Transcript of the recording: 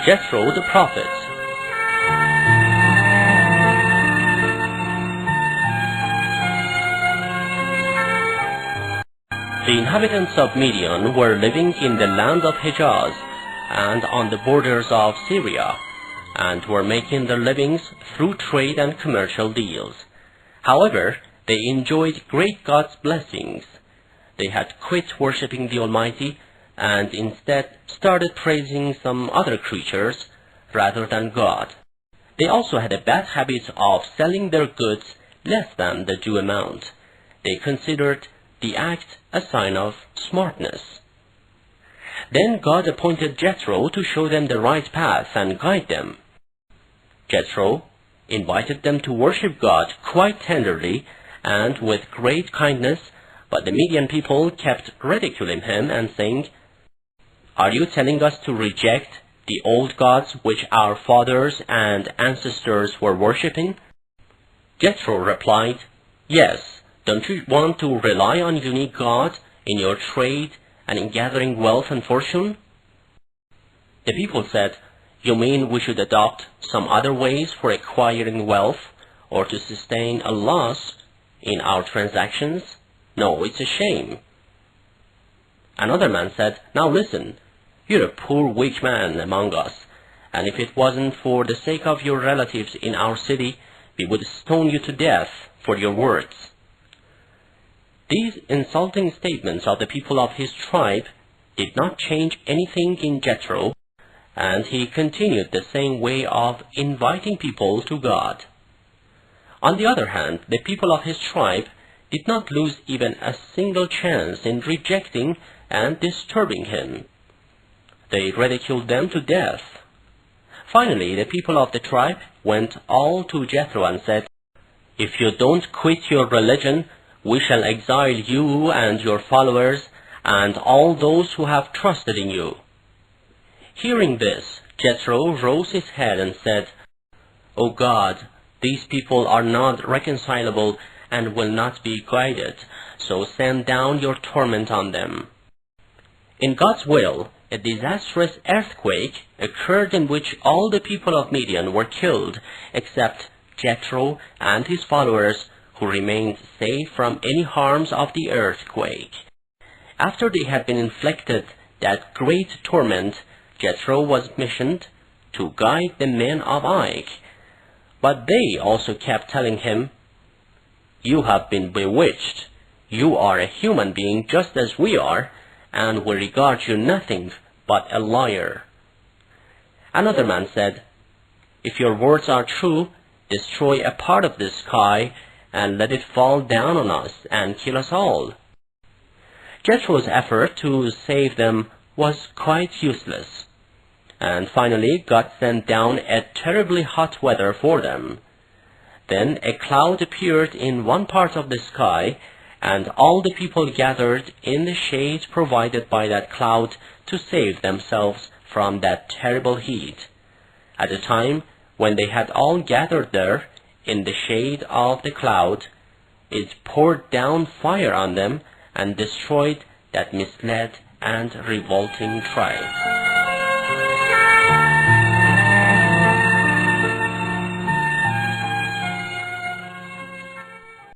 Jethro the Prophet. The inhabitants of Midian were living in the land of Hijaz and on the borders of Syria, and were making their livings through trade and commercial deals. However, they enjoyed great God's blessings. They had quit worshipping the Almighty and instead started praising some other creatures rather than God. They also had a bad habit of selling their goods less than the due amount. They considered the act a sign of smartness. Then God appointed Jethro to show them the right path and guide them. Jethro invited them to worship God quite tenderly and with great kindness, but the Midian people kept ridiculing him and saying, "Are you telling us to reject the old gods which our fathers and ancestors were worshipping?" Jethro replied, "Yes, don't you want to rely on unique God in your trade and in gathering wealth and fortune?" The people said, "You mean we should adopt some other ways for acquiring wealth or to sustain a loss in our transactions? No, it's a shame." Another man said, "Now listen, you're a poor weak man among us, and if it wasn't for the sake of your relatives in our city, we would stone you to death for your words." These insulting statements of the people of his tribe did not change anything in Jethro, and he continued the same way of inviting people to God. On the other hand, the people of his tribe did not lose even a single chance in rejecting and disturbing him. They ridiculed them to death. Finally, the people of the tribe went all to Jethro and said, "If you don't quit your religion, we shall exile you and your followers and all those who have trusted in you." Hearing this, Jethro rose his head and said, "O God, these people are not reconcilable and will not be guided, so send down your torment on them." In God's will, a disastrous earthquake occurred in which all the people of Midian were killed except Jethro and his followers, who remained safe from any harms of the earthquake. After they had been inflicted that great torment, Jethro was missioned to guide the men of Ai, but they also kept telling him, "You have been bewitched. You are a human being just as we are, and we regard you nothing but a liar." Another man said, "If your words are true, destroy a part of the sky and let it fall down on us and kill us all." Jethro's effort to save them was quite useless, and finally God sent down a terribly hot weather for them. Then a cloud appeared in one part of the sky, and all the people gathered in the shade provided by that cloud to save themselves from that terrible heat. At the time when they had all gathered there in the shade of the cloud, it poured down fire on them and destroyed that misled and revolting tribe.